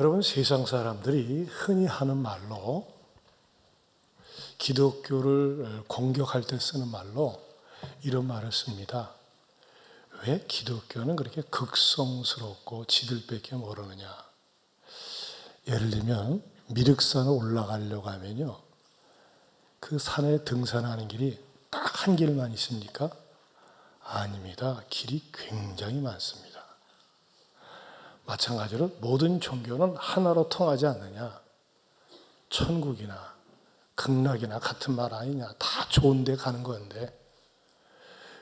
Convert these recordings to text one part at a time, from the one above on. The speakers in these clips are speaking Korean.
여러분, 세상 사람들이 흔히 하는 말로, 기독교를 공격할 때 쓰는 말로 이런 말을 씁니다. 왜 기독교는 그렇게 극성스럽고 지들밖에 모르느냐. 예를 들면 미륵산을 올라가려고 하면요, 그 산에 등산하는 길이 딱 한 길만 있습니까? 아닙니다. 길이 굉장히 많습니다. 마찬가지로 모든 종교는 하나로 통하지 않느냐. 천국이나 극락이나 같은 말 아니냐. 다 좋은 데 가는 건데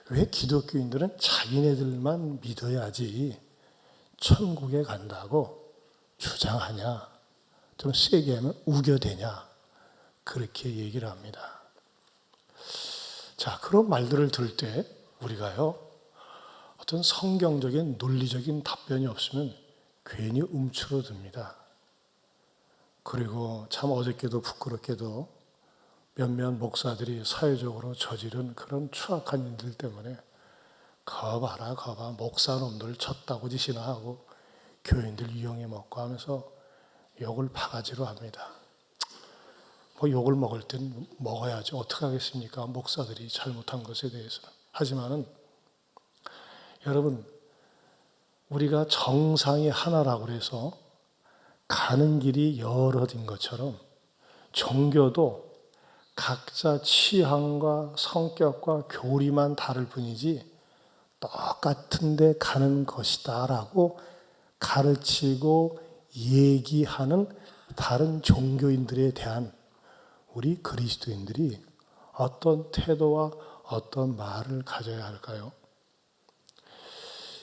왜 기독교인들은 자기네들만 믿어야지 천국에 간다고 주장하냐. 좀 세게 하면 우겨대냐. 그렇게 얘기를 합니다. 자, 그런 말들을 들을 때 우리가요, 어떤 성경적인 논리적인 답변이 없으면 괜히 움츠러듭니다. 그리고 참 어저께도 부끄럽게도 몇몇 목사들이 사회적으로 저지른 그런 추악한 일들 때문에 거봐라 거봐 목사놈들 쳤다고 짓이나 하고 교인들 이용해 먹고 하면서 욕을 바가지로 합니다. 뭐 욕을 먹을 땐 먹어야죠. 어떻게 하겠습니까? 목사들이 잘못한 것에 대해서는. 하지만은 여러분, 우리가 정상이 하나라고 해서 가는 길이 여럿인 것처럼 종교도 각자 취향과 성격과 교리만 다를 뿐이지 똑같은 데 가는 것이다라고 가르치고 얘기하는 다른 종교인들에 대한 우리 그리스도인들이 어떤 태도와 어떤 말을 가져야 할까요?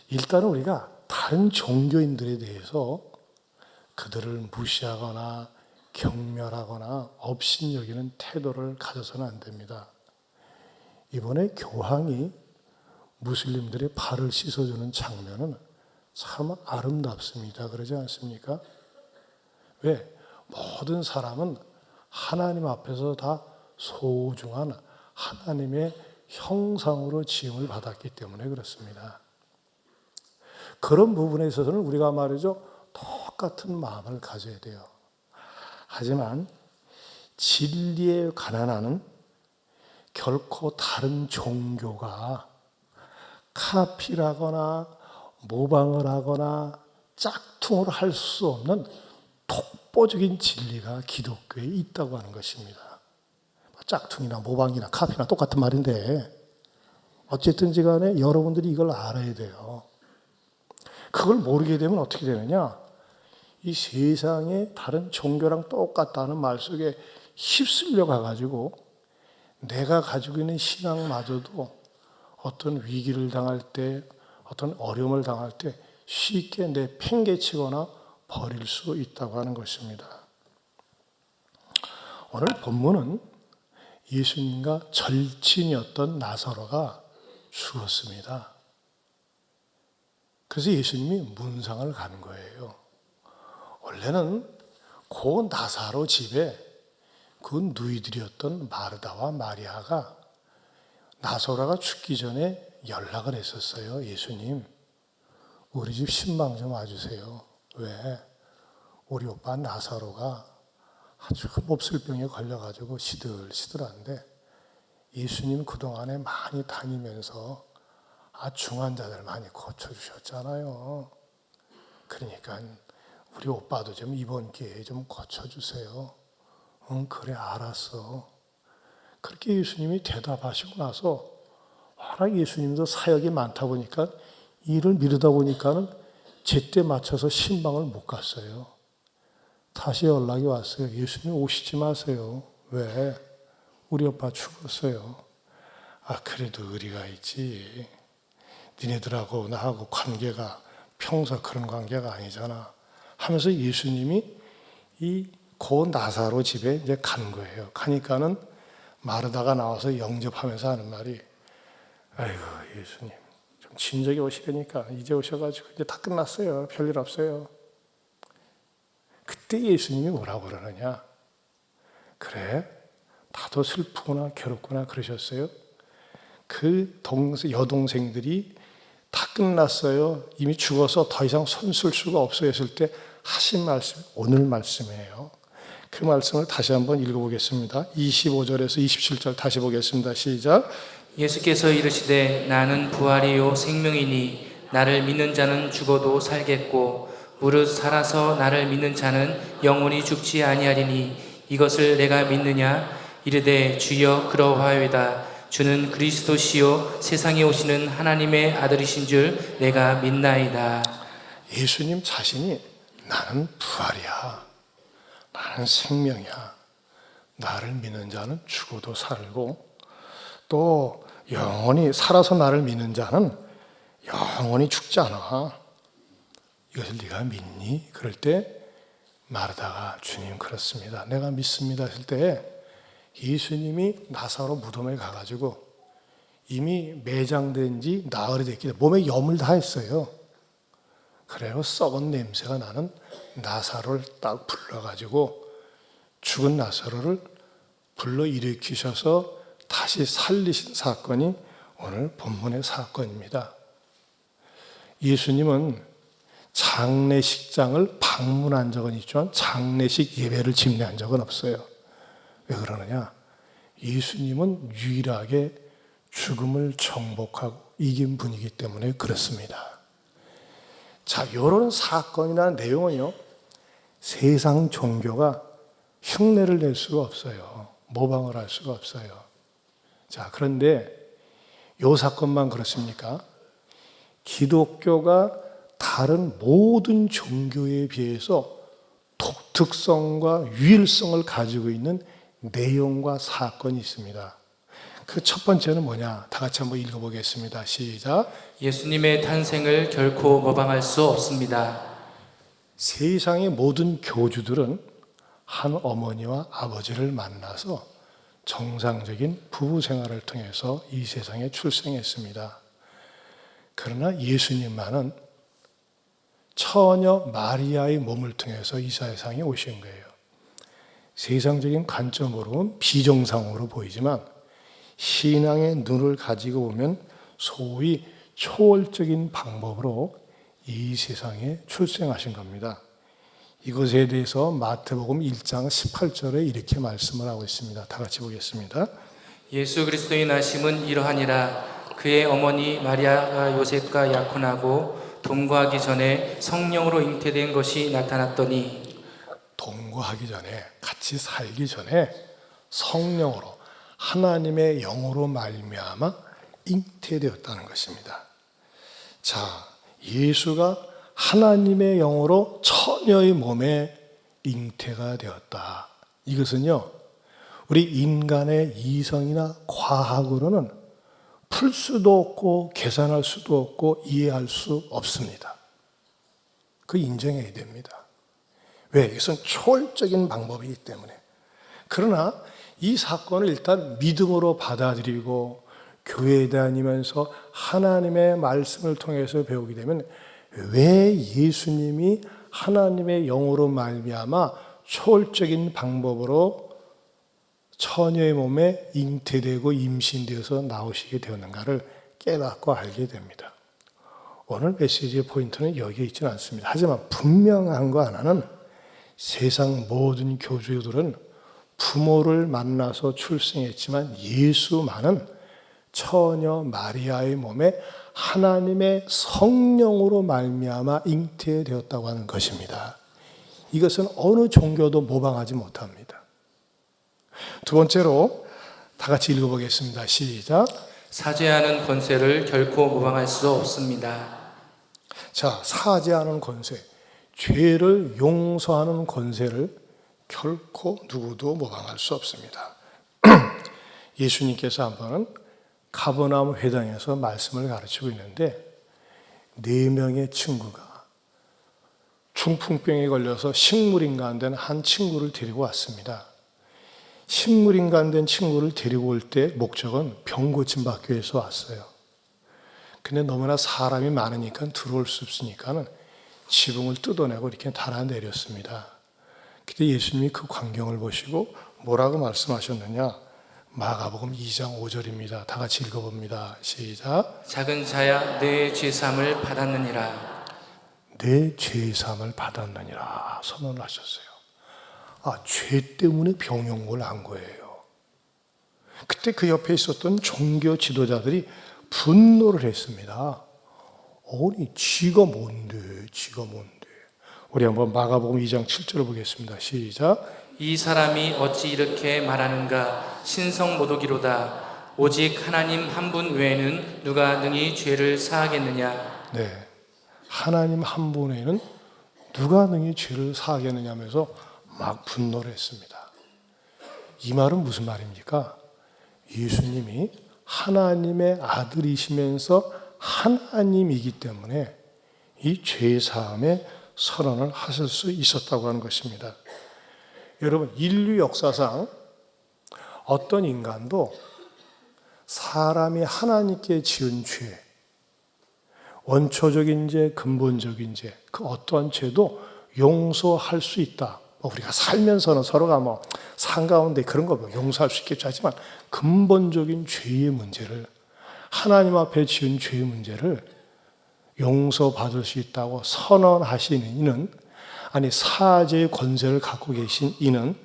일단은 우리가 다른 종교인들에 대해서 그들을 무시하거나 경멸하거나 업신여기는 태도를 가져서는 안 됩니다. 이번에 교황이 무슬림들의 발을 씻어주는 장면은 참 아름답습니다. 그러지 않습니까? 왜? 모든 사람은 하나님 앞에서 다 소중한 하나님의 형상으로 지음을 받았기 때문에 그렇습니다. 그런 부분에 있어서는 우리가 말이죠, 똑같은 마음을 가져야 돼요. 하지만 진리에 관한 한은 결코 다른 종교가 카피라거나 모방을 하거나 짝퉁을 할 수 없는 독보적인 진리가 기독교에 있다고 하는 것입니다. 짝퉁이나 모방이나 카피나 똑같은 말인데 어쨌든지 간에 여러분들이 이걸 알아야 돼요. 그걸 모르게 되면 어떻게 되느냐? 이 세상에 다른 종교랑 똑같다는 말 속에 휩쓸려 가가지고 내가 가지고 있는 신앙마저도 어떤 위기를 당할 때, 어떤 어려움을 당할 때 쉽게 내팽개치거나 버릴 수 있다고 하는 것입니다. 오늘 본문은 예수님과 절친이었던 나사로가 죽었습니다. 그래서 예수님이 문상을 간 거예요. 원래는 그 나사로 집에 그 누이들이었던 마르다와 마리아가 나사로가 죽기 전에 연락을 했었어요. 예수님, 우리 집 신방 좀 와주세요. 왜? 우리 오빠 나사로가 아주 몹쓸병에 걸려가지고 시들시들한데 예수님 그동안에 많이 다니면서 중환자들 많이 고쳐주셨잖아요. 그러니까 우리 오빠도 좀 이번 기회에 좀 고쳐주세요. 응, 그래, 알았어. 그렇게 예수님이 대답하시고 나서 워낙 예수님도 사역이 많다 보니까 일을 미루다 보니까는 제때 맞춰서 신방을 못 갔어요. 다시 연락이 왔어요. 예수님 오시지 마세요. 왜? 우리 오빠 죽었어요. 그래도 의리가 있지. 니네들하고 나하고 관계가 평소 그런 관계가 아니잖아. 하면서 예수님이 이 고 나사로 집에 이제 간 거예요. 가니까는 마르다가 나와서 영접하면서 하는 말이, 아이고 예수님 좀 진작에 오시려니까 이제 오셔가지고 이제 다 끝났어요. 별일 없어요. 그때 예수님이 뭐라고 그러느냐? 그래, 다도 슬프구나 괴롭구나 그러셨어요. 그 여동생들이 다 끝났어요. 이미 죽어서 더 이상 손 쓸 수가 없어요 했을 때 하신 말씀, 오늘 말씀이에요. 그 말씀을 다시 한번 읽어보겠습니다. 25절에서 27절 다시 보겠습니다. 시작. 예수께서 이르시되 나는 부활이요 생명이니 나를 믿는 자는 죽어도 살겠고 무릇 살아서 나를 믿는 자는 영원히 죽지 아니하리니 이것을 내가 믿느냐 이르되 주여 그러하여이다. 주는 그리스도시요 세상에 오시는 하나님의 아들이신 줄 내가 믿나이다. 예수님 자신이 나는 부활이야, 나는 생명이야, 나를 믿는 자는 죽어도 살고 또 영원히 살아서 나를 믿는 자는 영원히 죽지 않아. 이것을 네가 믿니? 그럴 때 마르다가 주님 그렇습니다, 내가 믿습니다 했을 때 예수님이 나사로 무덤에 가가지고 이미 매장된 지 나흘이 됐기 때문에 몸에 염을 다 했어요. 그래요. 썩은 냄새가 나는 나사로를 딱 불러가지고 죽은 나사로를 불러 일으키셔서 다시 살리신 사건이 오늘 본문의 사건입니다. 예수님은 장례식장을 방문한 적은 있지만 장례식 예배를 집례한 적은 없어요. 왜 그러느냐? 예수님은 유일하게 죽음을 정복하고 이긴 분이기 때문에 그렇습니다. 자, 이런 사건이나 내용은요, 세상 종교가 흉내를 낼 수가 없어요. 모방을 할 수가 없어요. 자, 그런데 이 사건만 그렇습니까? 기독교가 다른 모든 종교에 비해서 독특성과 유일성을 가지고 있는 내용과 사건이 있습니다. 그 첫 번째는 뭐냐? 다 같이 한번 읽어보겠습니다. 시작. 예수님의 탄생을 결코 모방할 수 없습니다. 세상의 모든 교주들은 한 어머니와 아버지를 만나서 정상적인 부부 생활을 통해서 이 세상에 출생했습니다. 그러나 예수님만은 처녀 마리아의 몸을 통해서 이 세상에 오신 거예요. 세상적인 관점으로는 비정상으로 보이지만 신앙의 눈을 가지고 보면 소위 초월적인 방법으로 이 세상에 출생하신 겁니다. 이것에 대해서 마태복음 1장 18절에 이렇게 말씀을 하고 있습니다. 다 같이 보겠습니다. 예수 그리스도의 나심은 이러하니라. 그의 어머니 마리아가 요셉과 약혼하고 동거하기 전에 성령으로 잉태된 것이 나타났더니, 동거하기 전에, 같이 살기 전에 성령으로, 하나님의 영으로 말미암아 잉태되었다는 것입니다. 자, 예수가 하나님의 영으로 처녀의 몸에 잉태가 되었다. 이것은요, 우리 인간의 이성이나 과학으로는 풀 수도 없고 계산할 수도 없고 이해할 수 없습니다. 그 인정해야 됩니다. 왜? 이것은 초월적인 방법이기 때문에. 그러나 이 사건을 일단 믿음으로 받아들이고 교회에 다니면서 하나님의 말씀을 통해서 배우게 되면 왜 예수님이 하나님의 영으로 말미암아 초월적인 방법으로 처녀의 몸에 잉태되고 임신되어서 나오시게 되었는가를 깨닫고 알게 됩니다. 오늘 메시지의 포인트는 여기에 있지는 않습니다. 하지만 분명한 거 하나는 세상 모든 교주들은 부모를 만나서 출생했지만 예수만은 처녀 마리아의 몸에 하나님의 성령으로 말미암아 잉태되었다고 하는 것입니다. 이것은 어느 종교도 모방하지 못합니다. 두 번째로 다 같이 읽어보겠습니다. 시작. 사죄하는 권세를 결코 모방할 수 없습니다. 자, 사죄하는 권세, 죄를 용서하는 권세를 결코 누구도 모방할 수 없습니다. 예수님께서 한 번은 가버나움 회당에서 말씀을 가르치고 있는데 4명의 친구가 중풍병에 걸려서 식물인간 된 한 친구를 데리고 왔습니다. 식물인간 된 친구를 데리고 올 때 목적은 병 고침 받기 위해서 왔어요. 근데 너무나 사람이 많으니까 들어올 수 없으니까 지붕을 뜯어내고 이렇게 달아내렸습니다. 그때 예수님이 그 광경을 보시고 뭐라고 말씀하셨느냐? 마가복음 2장 5절입니다. 다 같이 읽어봅니다. 시작. 작은 자야 내 죄사함을 받았느니라. 내 죄사함을 받았느니라 선언을 하셨어요. 죄 때문에 병이 온 걸 안 거예요. 그때 그 옆에 있었던 종교 지도자들이 분노를 했습니다. 아니, 지가 뭔데? 우리 한번 마가복음 2장 7절을 보겠습니다. 시작. 이 사람이 어찌 이렇게 말하는가? 신성 모독이로다. 오직 하나님 한 분 외에는 누가 능히 죄를 사하겠느냐? 네, 하나님 한 분에는 누가 능히 죄를 사하겠느냐 하면서 막 분노를 했습니다. 이 말은 무슨 말입니까? 예수님이 하나님의 아들이시면서 하나님이기 때문에 이 죄사함의 선언을 하실 수 있었다고 하는 것입니다. 여러분, 인류 역사상 어떤 인간도 사람이 하나님께 지은 죄, 원초적인 죄, 근본적인 죄, 그 어떠한 죄도 용서할 수 있다. 우리가 살면서는 서로가 산 가운데 그런 거 용서할 수 있겠죠. 하지만 근본적인 죄의 문제를, 하나님 앞에 지은 죄의 문제를 용서받을 수 있다고 선언하시는 이는, 아니 사죄의 권세를 갖고 계신 이는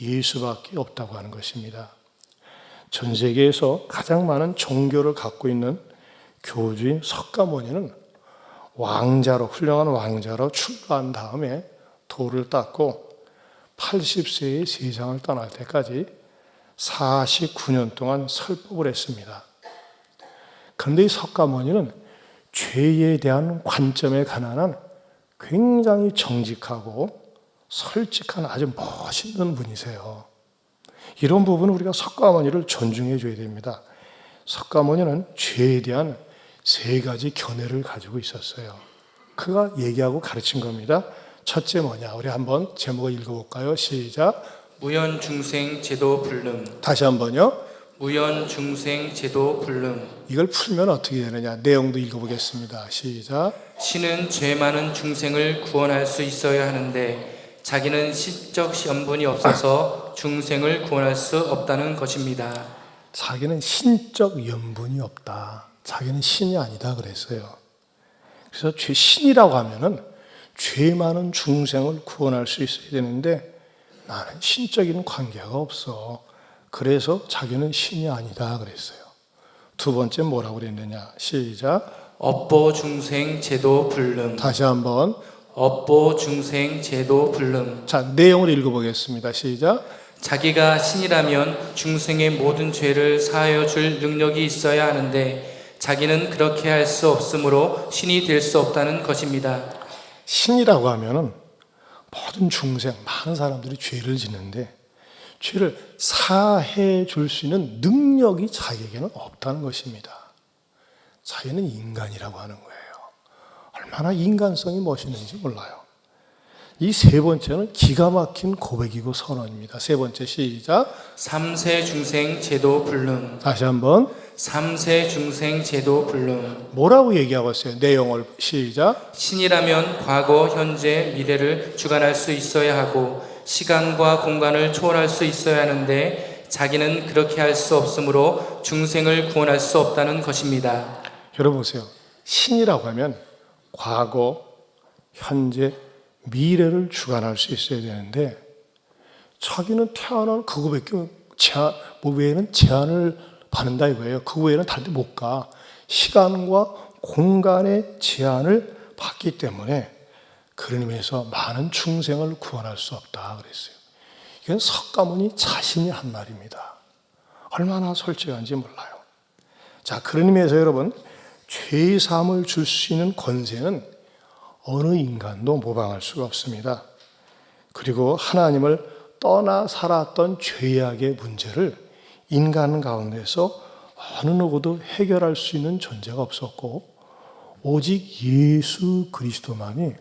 예수밖에 없다고 하는 것입니다. 전 세계에서 가장 많은 종교를 갖고 있는 교주인 석가모니는 훌륭한 왕자로 출가한 다음에 도를 닦고 80세의 세상을 떠날 때까지 49년 동안 설법을 했습니다. 그런데 이 석가모니는 죄에 대한 관점에 관한 굉장히 정직하고 솔직한 아주 멋있는 분이세요. 이런 부분은 우리가 석가모니를 존중해 줘야 됩니다. 석가모니는 죄에 대한 3가지 견해를 가지고 있었어요. 그가 얘기하고 가르친 겁니다. 첫째 뭐냐? 우리 한번 제목을 읽어볼까요? 시작. 무연중생 제도 불능. 다시 한번요. 무연중생 제도 불능. 이걸 풀면 어떻게 되느냐? 내용도 읽어보겠습니다. 시작. 신은 죄 많은 중생을 구원할 수 있어야 하는데 자기는 신적 연분이 없어서 중생을 구원할 수 없다는 것입니다. 자기는 신적 연분이 없다. 자기는 신이 아니다 그랬어요. 그래서 신이라고 하면은 죄 많은 중생을 구원할 수 있어야 되는데 나는 신적인 관계가 없어. 그래서 자기는 신이 아니다 그랬어요. 두 번째 뭐라고 그랬느냐? 시작. 업보 중생 제도 불능. 다시 한번. 업보 중생 제도 불능. 자, 내용을 읽어보겠습니다. 시작. 자기가 신이라면 중생의 모든 죄를 사하여 줄 능력이 있어야 하는데 자기는 그렇게 할 수 없으므로 신이 될 수 없다는 것입니다. 신이라고 하면은 모든 중생, 많은 사람들이 죄를 짓는데 죄를 사해 줄 수 있는 능력이 자기에게는 없다는 것입니다. 자기는 인간이라고 하는 거예요. 얼마나 인간성이 멋있는지 몰라요. 이 3번째는 기가 막힌 고백이고 선언입니다. 3번째 시작. 3세 중생 제도 불능. 다시 한번. 3세 중생 제도 불능. 뭐라고 얘기하고 있어요? 내용을 시작. 신이라면 과거, 현재, 미래를 주관할 수 있어야 하고 시간과 공간을 초월할 수 있어야 하는데 자기는 그렇게 할 수 없으므로 중생을 구원할 수 없다는 것입니다. 여러분 보세요. 신이라고 하면 과거, 현재, 미래를 주관할 수 있어야 되는데 자기는 태어난 그거밖에 외에는 제한을 받는다 이거예요. 그 외에는 다른 데 못 가. 시간과 공간의 제한을 받기 때문에 그런 의미에서 많은 중생을 구원할 수 없다 그랬어요. 이건 석가모니 자신이 한 말입니다. 얼마나 솔직한지 몰라요. 자, 그런 의미에서 여러분, 죄의 사함을 줄 수 있는 권세는 어느 인간도 모방할 수가 없습니다. 그리고 하나님을 떠나 살았던 죄악의 문제를 인간 가운데서 어느 누구도 해결할 수 있는 존재가 없었고 오직 예수 그리스도만이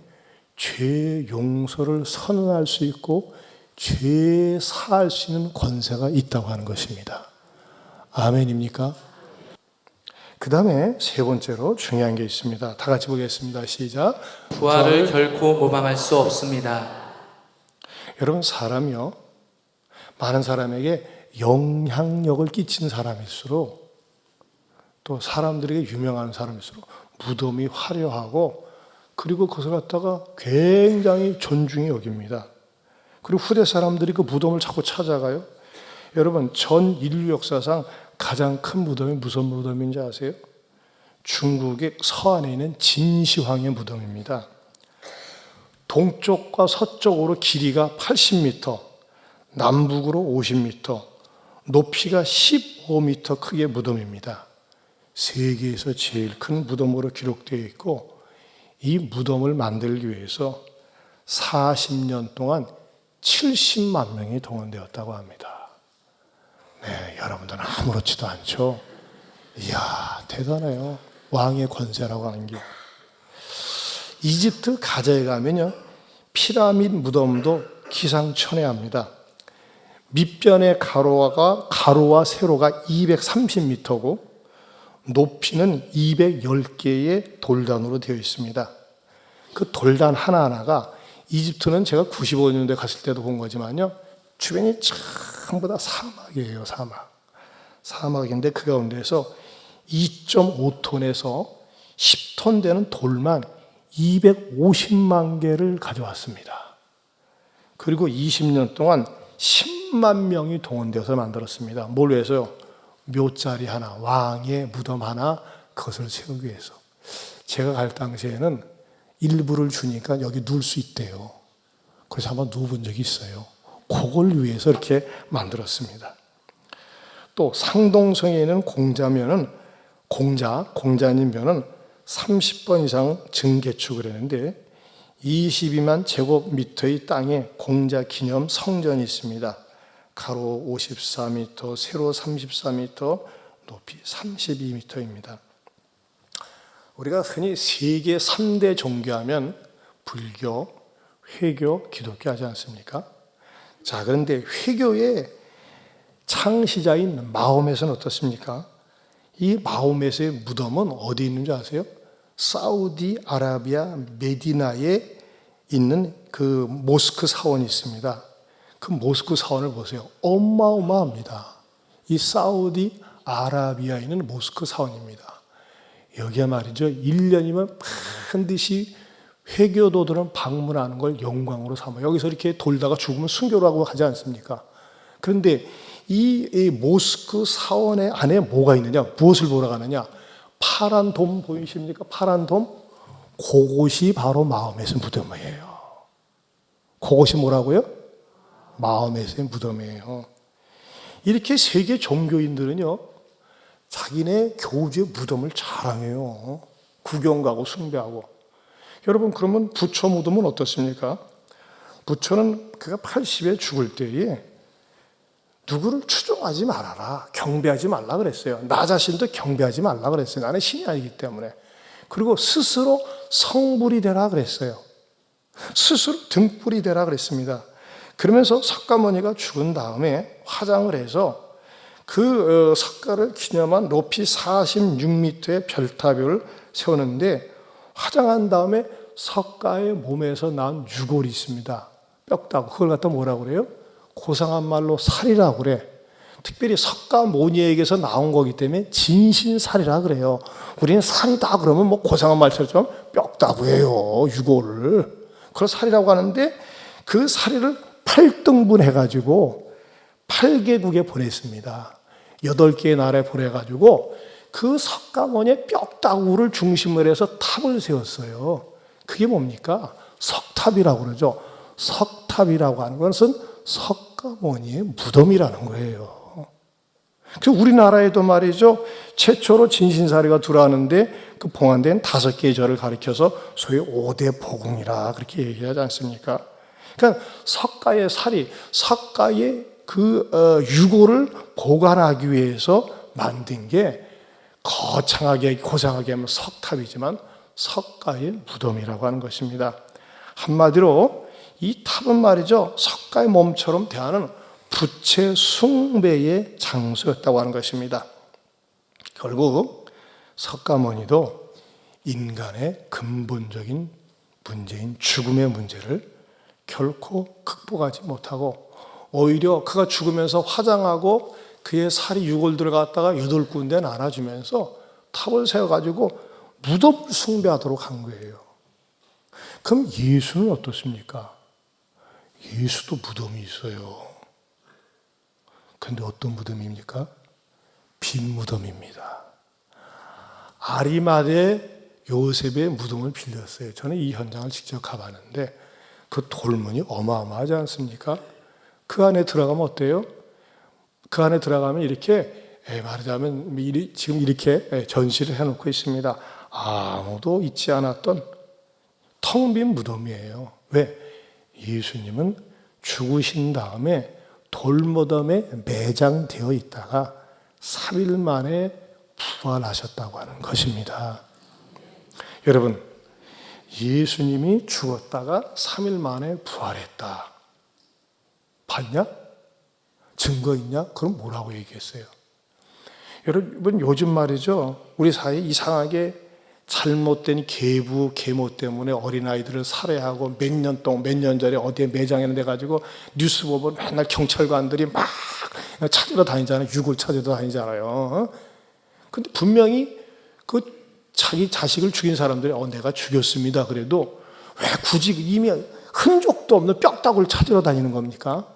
죄 용서를 선언할 수 있고 죄 사할 수 있는 권세가 있다고 하는 것입니다. 아멘입니까? 그 다음에 3번째로 중요한 게 있습니다. 다 같이 보겠습니다. 시작. 부활을 결코 모방할 수 없습니다. 여러분, 사람이요, 많은 사람에게 영향력을 끼친 사람일수록 또 사람들에게 유명한 사람일수록 무덤이 화려하고 그리고 그것을 갖다가 굉장히 존중히 여깁니다. 그리고 후대 사람들이 그 무덤을 자꾸 찾아가요. 여러분, 전 인류 역사상 가장 큰 무덤이 무슨 무덤인지 아세요? 중국의 서안에 있는 진시황의 무덤입니다. 동쪽과 서쪽으로 길이가 80m, 남북으로 50m, 높이가 15m 크기의 무덤입니다. 세계에서 제일 큰 무덤으로 기록되어 있고, 이 무덤을 만들기 위해서 40년 동안 70만 명이 동원되었다고 합니다. 네, 여러분들은 아무렇지도 않죠. 이야, 대단해요. 왕의 권세라고 하는 게. 이집트 가자에 가면요, 피라밋 무덤도 기상천외합니다. 밑변의 가로와 세로가 230m고 높이는 210개의 돌단으로 되어 있습니다. 그 돌단 하나하나가, 이집트는 제가 95년도에 갔을 때도 본 거지만요, 주변이 전부 다 사막이에요. 사막인데 그 가운데서 2.5톤에서 10톤 되는 돌만 250만 개를 가져왔습니다. 그리고 20년 동안 10만 명이 동원되어서 만들었습니다. 뭘 위해서요? 묘자리 하나, 왕의 무덤 하나, 그것을 세우기 위해서. 제가 갈 당시에는 일부를 주니까 여기 누울 수 있대요. 그래서 한번 누워본 적이 있어요. 그걸 위해서 이렇게 만들었습니다. 또 상동성에 있는 공자님 묘는 30번 이상 증개축을 했는데 22만 제곱미터의 땅에 공자 기념 성전이 있습니다. 가로 54m, 세로 34m, 높이 32m입니다. 우리가 흔히 세계 3대 종교하면 불교, 회교, 기독교 하지 않습니까? 자, 그런데 회교의 창시자인 마호멧은 어떻습니까? 이 마호멧의 무덤은 어디 있는 줄 아세요? 사우디아라비아 메디나에 있는 그 모스크 사원이 있습니다. 그 모스크 사원을 보세요. 어마어마합니다. 이 사우디아라비아에 있는 모스크 사원입니다. 여기에 말이죠, 1년이면 반드시 회교도들은 방문하는 걸 영광으로 삼아요. 여기서 이렇게 돌다가 죽으면 순교라고 하지 않습니까? 그런데 이 모스크 사원의 안에 뭐가 있느냐? 무엇을 보러 가느냐? 파란 돔 보이십니까? 파란 돔? 그곳이 바로 마호멧의 무덤이에요. 그곳이 뭐라고요? 마호멧의 무덤이에요. 이렇게 세계 종교인들은요, 자기네 교주의 무덤을 자랑해요. 구경 가고 숭배하고. 여러분, 그러면 부처 무덤은 어떻습니까? 부처는 그가 80에 죽을 때에 누구를 추종하지 말아라, 경배하지 말라 그랬어요. 나 자신도 경배하지 말라 그랬어요. 나는 신이 아니기 때문에. 그리고 스스로 성불이 되라 그랬어요. 스스로 등불이 되라 그랬습니다. 그러면서 석가모니가 죽은 다음에 화장을 해서 그 석가를 기념한 높이 46m의 별탑을 세우는데, 화장한 다음에 석가의 몸에서 난 유골이 있습니다. 뼈다구. 그걸 갖다 뭐라고 그래요? 고상한 말로 살이라고 그래. 특별히 석가모니에게서 나온 거기 때문에 진신살이라 그래요. 우리는 살이다 그러면 뭐 고상한 말처럼 뼈다구예요, 유골을. 그걸 살이라고 하는데, 그 살이를 8등분 해가지고 8개국에 보냈습니다. 8개의 나라에 보내가지고 그 석가모니의 뼈다구를 중심으로 해서 탑을 세웠어요. 그게 뭡니까? 석탑이라고 그러죠. 석탑이라고 하는 것은 석가모니의 무덤이라는 거예요. 그래서 우리나라에도 말이죠, 최초로 진신사리가 들어왔는데 그 봉안된 5개의 절을 가리켜서 소위 5대 보궁이라 그렇게 얘기하지 않습니까? 그러니까 석가의 살이, 석가의 그 유골을 보관하기 위해서 만든 게 거창하게 고상하게 하면 석탑이지만 석가의 무덤이라고 하는 것입니다. 한마디로 이 탑은 말이죠, 석가의 몸처럼 대하는 부채 숭배의 장소였다고 하는 것입니다. 결국 석가모니도 인간의 근본적인 문제인 죽음의 문제를 결코 극복하지 못하고, 오히려 그가 죽으면서 화장하고 그의 살이 유골 들어갔다가 8군데 나눠주면서 탑을 세워가지고 무덤을 숭배하도록 한 거예요. 그럼 예수는 어떻습니까? 예수도 무덤이 있어요. 근데 어떤 무덤입니까? 빈 무덤입니다. 아리마대 요셉의 무덤을 빌렸어요. 저는 이 현장을 직접 가봤는데 그 돌문이 어마어마하지 않습니까? 그 안에 들어가면 어때요? 그 안에 들어가면 이렇게 말하자면 지금 이렇게 전시를 해놓고 있습니다. 아무도 있지 않았던 텅 빈 무덤이에요. 왜? 예수님은 죽으신 다음에 돌무덤에 매장되어 있다가 3일 만에 부활하셨다고 하는 것입니다. 여러분, 예수님이 죽었다가 3일 만에 부활했다. 봤냐? 증거 있냐? 그럼 뭐라고 얘기했어요? 여러분, 요즘 말이죠. 우리 사회에 이상하게 잘못된 계모 때문에 어린아이들을 살해하고 몇 년 전에 어디에 매장했는데 가지고 뉴스 보면 맨날 경찰관들이 막 찾으러 다니잖아요. 유골 찾으러 다니잖아요. 근데 분명히 그 자기 자식을 죽인 사람들이 내가 죽였습니다. 그래도 왜 굳이 이미 흔적도 없는 뼈다구를 찾으러 다니는 겁니까?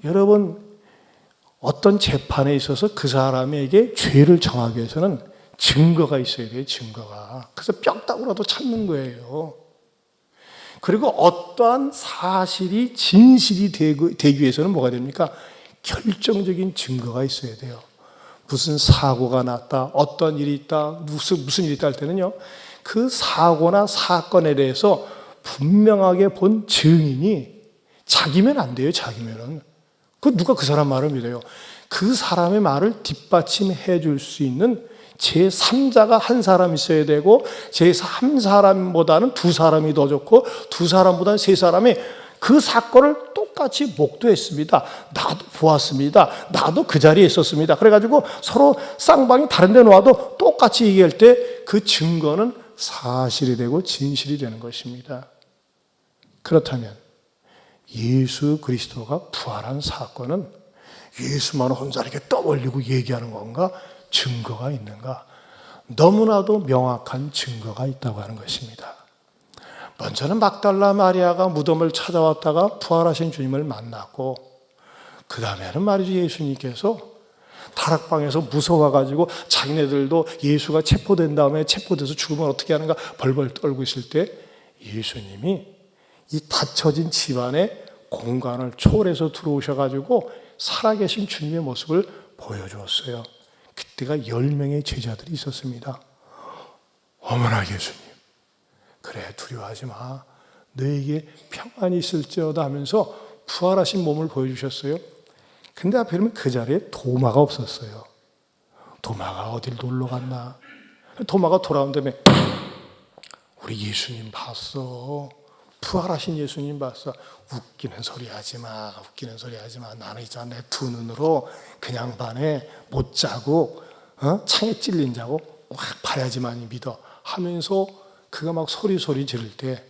여러분, 어떤 재판에 있어서 그 사람에게 죄를 정하기 위해서는 증거가 있어야 돼요. 증거가. 그래서 뼈다구라도 찾는 거예요. 그리고 어떠한 사실이 진실이 되기 위해서는 뭐가 됩니까? 결정적인 증거가 있어야 돼요. 무슨 사고가 났다, 어떤 일이 있다, 무슨 일이 있다 할 때는요, 그 사고나 사건에 대해서 분명하게 본 증인이 자기면 안 돼요. 자기면은. 누가 그 사람 말을 믿어요? 그 사람의 말을 뒷받침해 줄 수 있는 제3자가 한 사람 있어야 되고, 제3사람보다는 두 사람이 더 좋고, 두 사람보다는 세 사람이 그 사건을 똑같이 목도했습니다. 나도 보았습니다. 나도 그 자리에 있었습니다. 그래가지고 서로 쌍방이 다른 데 놓아도 똑같이 얘기할 때 그 증거는 사실이 되고 진실이 되는 것입니다. 그렇다면 예수 그리스도가 부활한 사건은 예수만 혼자 이렇게 떠올리고 얘기하는 건가? 증거가 있는가? 너무나도 명확한 증거가 있다고 하는 것입니다. 먼저는 막달라 마리아가 무덤을 찾아왔다가 부활하신 주님을 만났고, 그 다음에는 말이죠, 예수님께서 다락방에서 무서워가지고 자기네들도 예수가 체포된 다음에 체포돼서 죽으면 어떻게 하는가 벌벌 떨고 있을 때 예수님이 이 닫혀진 집안의 공간을 초월해서 들어오셔가지고 살아계신 주님의 모습을 보여주었어요. 그때가 10명의 제자들이 있었습니다. 어머나 예수님, 그래 두려워하지 마, 너에게 평안이 있을지어다 하면서 부활하신 몸을 보여주셨어요. 근데 앞에 보면 그 자리에 도마가 없었어요. 도마가 어딜 놀러 갔나? 도마가 돌아온 다음에 우리 예수님 봤어, 부활하신 예수님 봤어. 웃기는 소리 하지 마, 웃기는 소리 하지 마. 나는 있잖아, 내 두 눈으로 그냥 반에 못 자고 창에 찔린 자고 확 봐야지만 믿어 하면서 그가 막 소리 지를 때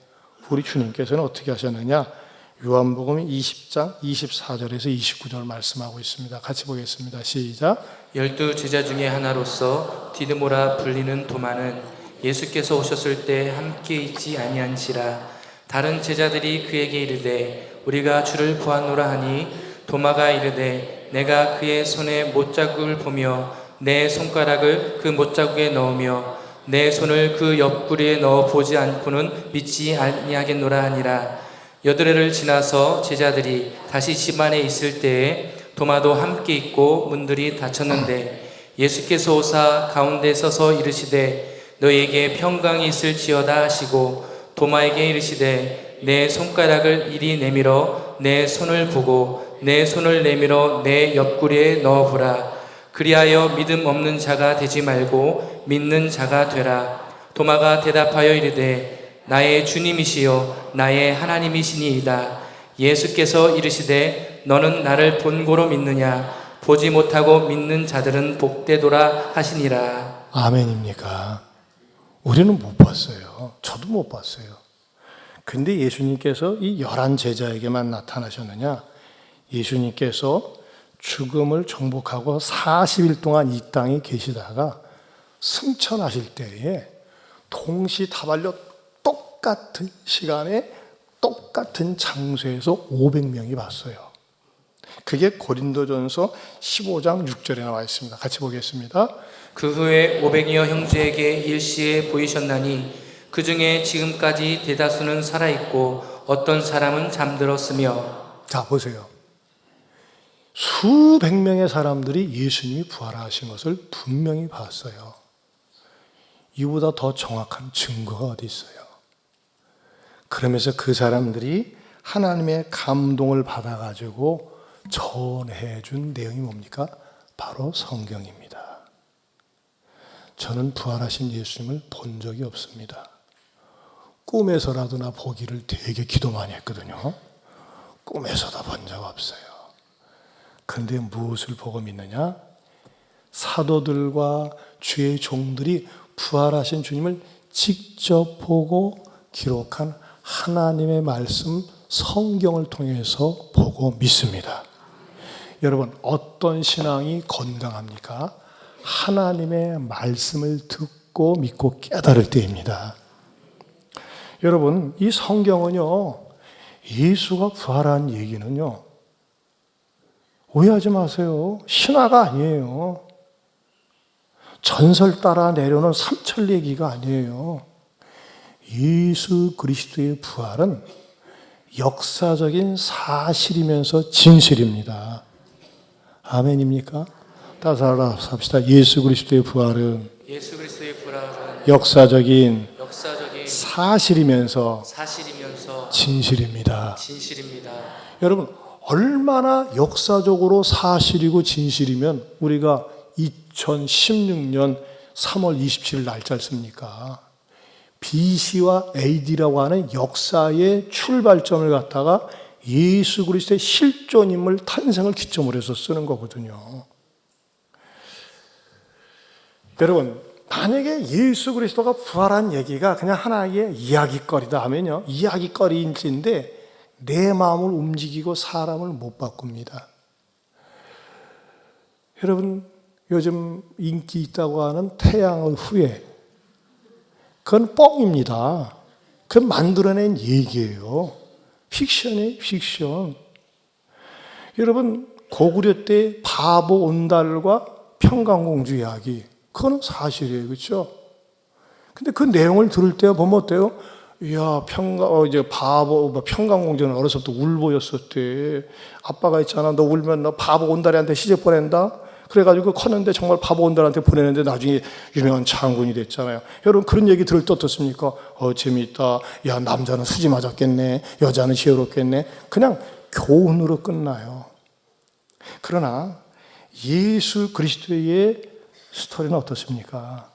우리 주님께서는 어떻게 하셨느냐? 요한복음 20장 24절에서 29절 말씀하고 있습니다. 같이 보겠습니다. 시작. 12 제자 중에 하나로서 디드모라 불리는 도마는 예수께서 오셨을 때 함께 있지 아니한지라. 다른 제자들이 그에게 이르되 우리가 주를 보았노라 하니, 도마가 이르되 내가 그의 손에 못자국을 보며 내 손가락을 그 못자국에 넣으며 내 손을 그 옆구리에 넣어 보지 않고는 믿지 아니하겠노라 하니라. 여드레를 지나서 제자들이 다시 집안에 있을 때에 도마도 함께 있고 문들이 닫혔는데 예수께서 오사 가운데 서서 이르시되 너희에게 평강이 있을지어다 하시고, 도마에게 이르시되 내 손가락을 이리 내밀어 내 손을 보고 내 손을 내밀어 내 옆구리에 넣어보라. 그리하여 믿음 없는 자가 되지 말고 믿는 자가 되라. 도마가 대답하여 이르되 나의 주님이시요 나의 하나님이시니이다. 예수께서 이르시되 너는 나를 본고로 믿느냐? 보지 못하고 믿는 자들은 복되도라 하시니라. 아멘입니까? 우리는 못 봤어요. 저도 못 봤어요. 근데 예수님께서 이 11 제자에게만 나타나셨느냐? 예수님께서 죽음을 정복하고 40일 동안 이 땅에 계시다가 승천하실 때에 동시다발로 똑 똑같은 시간에 똑같은 장소에서 500명이 봤어요. 그게 고린도전서 15장 6절에 나와 있습니다. 같이 보겠습니다. 그 후에 500여 형제에게 일시에 보이셨나니 그 중에 지금까지 대다수는 살아있고 어떤 사람은 잠들었으며. 자, 보세요. 수백 명의 사람들이 예수님이 부활하신 것을 분명히 봤어요. 이보다 더 정확한 증거가 어디 있어요? 그러면서 그 사람들이 하나님의 감동을 받아가지고 전해준 내용이 뭡니까? 바로 성경입니다. 저는 부활하신 예수님을 본 적이 없습니다. 꿈에서라도 나 보기를 되게 기도 많이 했거든요. 꿈에서도 본 적 없어요. 그런데 무엇을 보고 믿느냐? 사도들과 주의 종들이 부활하신 주님을 직접 보고 기록한 하나님의 말씀 성경을 통해서 보고 믿습니다. 여러분, 어떤 신앙이 건강합니까? 하나님의 말씀을 듣고 믿고 깨달을 때입니다. 여러분, 이 성경은요, 예수가 부활한 얘기는요, 오해하지 마세요. 신화가 아니에요. 전설 따라 내려오는 삼천 얘기가 아니에요. 예수 그리스도의 부활은 역사적인 사실이면서 진실입니다. 아멘입니까? 따라서 합시다. 예수 그리스도의 부활은 역사적인 사실이면서 진실입니다. 여러분, 얼마나 역사적으로 사실이고 진실이면 우리가 2016년 3월 27일 날짜를 씁니까? BC와 AD라고 하는 역사의 출발점을 갖다가 예수 그리스도의 실존인물 탄생을 기점으로 해서 쓰는 거거든요. 여러분, 만약에 예수 그리스도가 부활한 얘기가 그냥 하나의 이야기거리다 하면요, 이야기거리인지인데 내 마음을 움직이고 사람을 못 바꿉니다. 여러분, 요즘 인기 있다고 하는 태양의 후예, 그건 뻥입니다. 그건 만들어낸 얘기예요. 픽션이에요, 픽션. 여러분, 고구려 때 바보 온달과 평강공주 이야기, 그건 사실이에요. 그렇죠? 근데 그 내용을 들을 때 보면 어때요? 이야, 평강공주는 어렸을 때 울보였었대. 아빠가 있잖아. 너 울면 너 바보 온달이한테 시집 보낸다? 그래가지고 컸는데 정말 바보 온달한테 보내는데 나중에 유명한 장군이 됐잖아요. 여러분, 그런 얘기 들을 때 어떻습니까? 재미있다. 야, 남자는 수지 맞았겠네. 여자는 지혜롭겠네. 그냥 교훈으로 끝나요. 그러나 예수 그리스도의 스토리는 어떻습니까?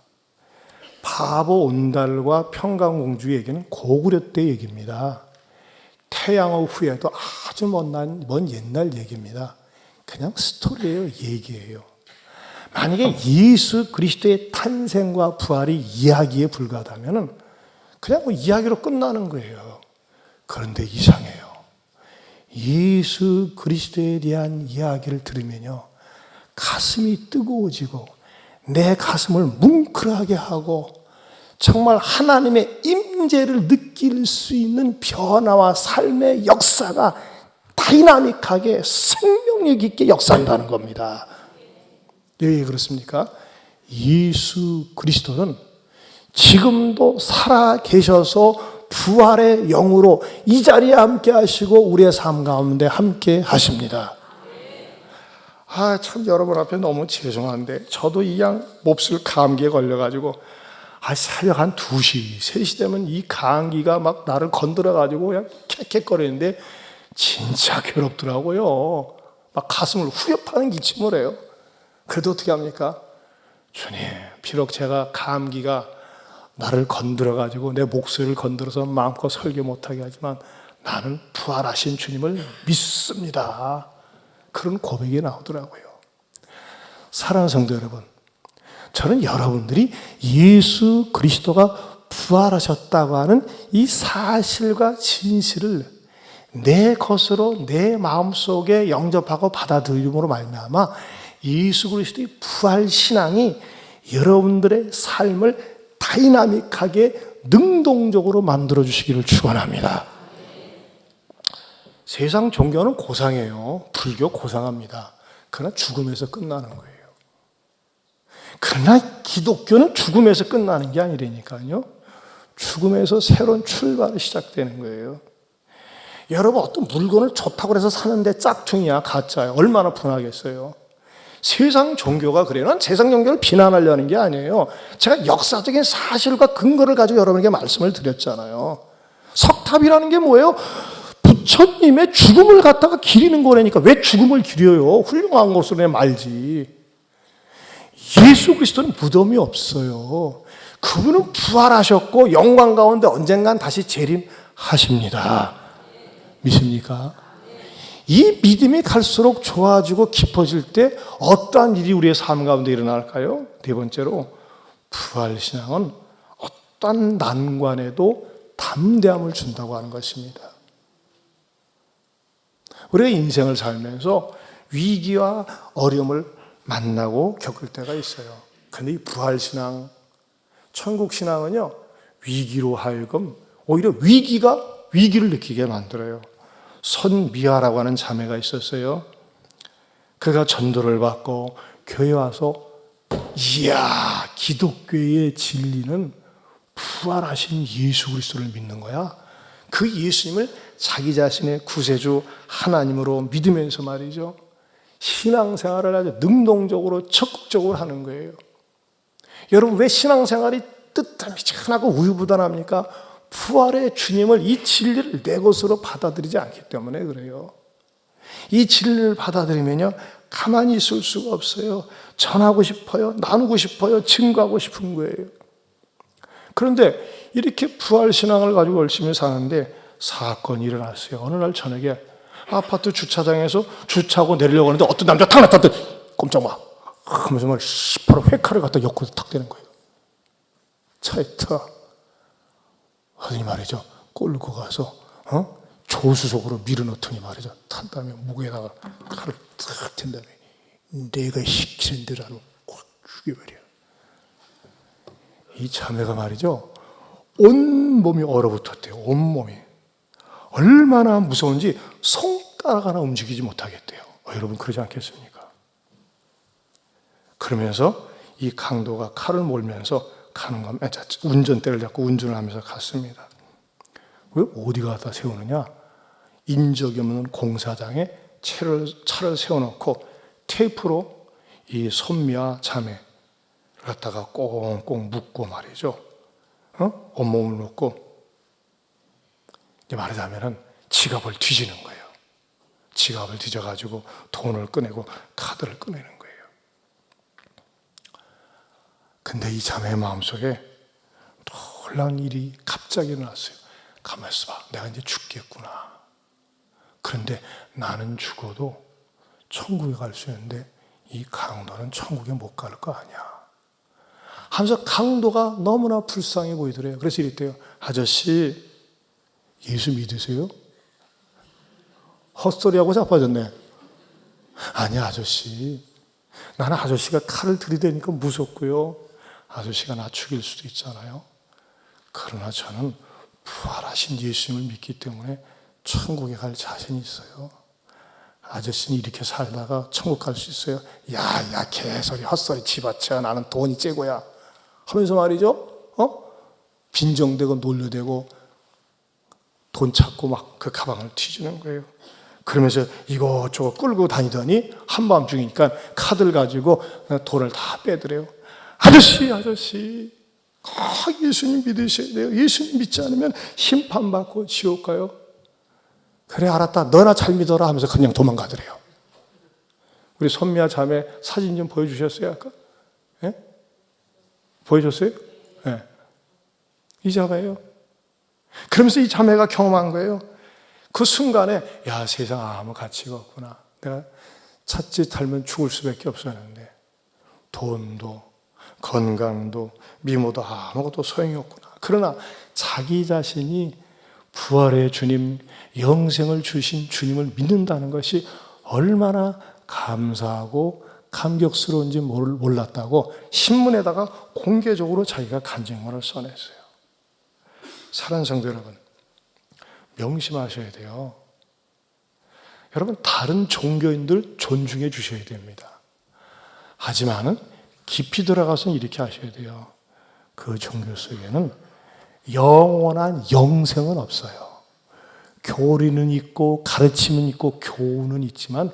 바보 온달과 평강공주 얘기는 고구려 때 얘기입니다. 태양의 후예도 아주 먼 옛날 얘기입니다. 그냥 스토리예요, 얘기예요. 만약에 예수 그리스도의 탄생과 부활이 이야기에 불과하다면 그냥 이야기로 끝나는 거예요. 그런데 이상해요. 예수 그리스도에 대한 이야기를 들으면요, 가슴이 뜨거워지고 내 가슴을 뭉클하게 하고 정말 하나님의 임재를 느낄 수 있는 변화와 삶의 역사가 다이나믹하게 생명력 있게 역사한다는 겁니다. 왜 그렇습니까? 예수 그리스도는 지금도 살아 계셔서 부활의 영으로 이 자리에 함께 하시고 우리의 삶 가운데 함께 하십니다. 참 여러분 앞에 너무 죄송한데 저도 이 양 몹쓸 감기에 걸려가지고 새벽 한 2시, 3시 되면 이 감기가 막 나를 건드려가지고 그냥 캑캑거리는데 진짜 괴롭더라고요. 막 가슴을 후벼파는 기침을 해요. 그래도 어떻게 합니까? 주님, 비록 제가 감기가 나를 건드려가지고 내 목소리를 건드려서 마음껏 설교 못하게 하지만 나는 부활하신 주님을 믿습니다. 그런 고백이 나오더라고요. 사랑하는 성도 여러분, 저는 여러분들이 예수 그리스도가 부활하셨다고 하는 이 사실과 진실을 내 것으로 내 마음속에 영접하고 받아들임으로 말미암아 예수 그리스도의 부활 신앙이 여러분들의 삶을 다이나믹하게 능동적으로 만들어 주시기를 축원합니다. 세상 종교는 고상해요. 불교 고상합니다. 그러나 죽음에서 끝나는 거예요. 그러나 기독교는 죽음에서 끝나는 게 아니라니까요. 죽음에서 새로운 출발이 시작되는 거예요. 여러분, 어떤 물건을 좋다고 해서 사는데 짝퉁이야, 가짜야, 얼마나 분하겠어요. 세상 종교가 그래요. 난 세상 종교를 비난하려는 게 아니에요. 제가 역사적인 사실과 근거를 가지고 여러분에게 말씀을 드렸잖아요. 석탑이라는 게 뭐예요? 부처님의 죽음을 갖다가 기리는 거라니까. 왜 죽음을 기려요? 훌륭한 것으로 말지. 예수 그리스도는 무덤이 없어요. 그분은 부활하셨고 영광 가운데 언젠간 다시 재림하십니다. 믿습니까? 이 믿음이 갈수록 좋아지고 깊어질 때 어떠한 일이 우리의 삶 가운데 일어날까요? 네 번째로, 부활신앙은 어떠한 난관에도 담대함을 준다고 하는 것입니다. 우리가 인생을 살면서 위기와 어려움을 만나고 겪을 때가 있어요. 그런데 이 부활신앙, 천국신앙은요, 위기로 하여금 오히려 위기를 느끼게 만들어요. 선미아라고 하는 자매가 있었어요. 그가 전도를 받고 교회 와서, 이야, 기독교의 진리는 부활하신 예수 그리스도를 믿는 거야. 그 예수님을 자기 자신의 구세주 하나님으로 믿으면서 말이죠, 신앙생활을 아주 능동적으로 적극적으로 하는 거예요. 여러분, 왜 신앙생활이 뜨뜻미지근하고 우유부단합니까? 부활의 주님을, 이 진리를 내 것으로 받아들이지 않기 때문에 그래요. 이 진리를 받아들이면요, 가만히 있을 수가 없어요. 전하고 싶어요. 나누고 싶어요. 증거하고 싶은 거예요. 그런데 이렇게 부활신앙을 가지고 열심히 사는데 사건이 일어났어요. 어느 날 저녁에 아파트 주차장에서 주차하고 내리려고 하는데 어떤 남자가 탁 나타났더니 꼼짝 마 하면서 말 바로 회칼을 갖다 엮고 탁 대는 거예요. 차에 타. 하더니 말이죠, 끌고 가서 조수석으로 밀어넣더니 말이죠, 탄 다음에 목에다가 칼을 탁 댄 다음에 내가 시키는 대로 하면 꽉 죽여버려. 이 자매가 말이죠, 온몸이 얼어붙었대요. 온몸이. 얼마나 무서운지 손가락 하나 움직이지 못하겠대요. 여러분, 그러지 않겠습니까? 그러면서 이 강도가 칼을 몰면서 가는 겁니다. 운전대를 잡고 운전을 하면서 갔습니다. 왜 어디 가다 세우느냐? 인적이 없는 공사장에 차를 세워놓고 테이프로 이 손미아 자매를 갖다가 꽁꽁 묶고 말이죠. 온몸을 묶고, 말하자면 지갑을 뒤지는 거예요. 지갑을 뒤져가지고 돈을 꺼내고 카드를 꺼내는 거예요. 근데 이 자매의 마음속에 놀라운 일이 갑자기 일어났어요. 가만히 있어봐. 내가 이제 죽겠구나. 그런데 나는 죽어도 천국에 갈 수 있는데 이 강도는 천국에 못 갈 거 아니야. 하면서 강도가 너무나 불쌍해 보이더래요. 그래서 이랬대요. 아저씨, 예수 믿으세요? 헛소리하고 자빠졌네. 아니, 아저씨. 나는 아저씨가 칼을 들이대니까 무섭고요. 아저씨가 나 죽일 수도 있잖아요. 그러나 저는 부활하신 예수님을 믿기 때문에 천국에 갈 자신이 있어요. 아저씨는 이렇게 살다가 천국 갈 수 있어요? 야, 개소리, 헛소리 집어쳐. 나는 돈이 째고야. 하면서 말이죠, 빈정대고 놀려대고 돈 찾고 막 그 가방을 뒤지는 거예요. 그러면서 이것저것 끌고 다니더니 한밤중이니까 카드를 가지고 돈을 다 빼더래요. 아저씨, 예수님 믿으셔야 돼요. 예수님 믿지 않으면 심판받고 지옥 가요. 그래, 알았다. 너나 잘 믿어라 하면서 그냥 도망가더래요. 우리 손미아 자매 사진 좀 보여주셨어요, 아까? 예? 보여줬어요? 예. 이 자매예요. 그러면서 이 자매가 경험한 거예요. 그 순간에, 야, 세상 아무 가치가 없구나. 내가 찻짓 하면 죽을 수밖에 없었는데 돈도 건강도 미모도 아무것도 소용이 없구나. 그러나 자기 자신이 부활의 주님, 영생을 주신 주님을 믿는다는 것이 얼마나 감사하고 감격스러운지 몰랐다고 신문에다가 공개적으로 자기가 간증문을 써냈어요. 사랑하는 성도 여러분, 명심하셔야 돼요. 여러분, 다른 종교인들 존중해 주셔야 됩니다. 하지만은 깊이 들어가서는 이렇게 하셔야 돼요. 그 종교 속에는 영원한 영생은 없어요. 교리는 있고 가르침은 있고 교훈은 있지만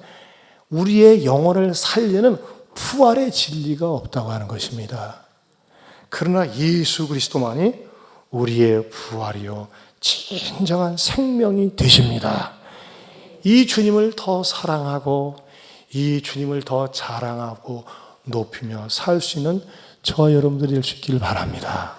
우리의 영혼을 살리는 부활의 진리가 없다고 하는 것입니다. 그러나 예수 그리스도만이 우리의 부활이요 진정한 생명이 되십니다. 이 주님을 더 사랑하고 이 주님을 더 자랑하고 높이며 살 수 있는 저와 여러분들이 될 수 있기를 바랍니다.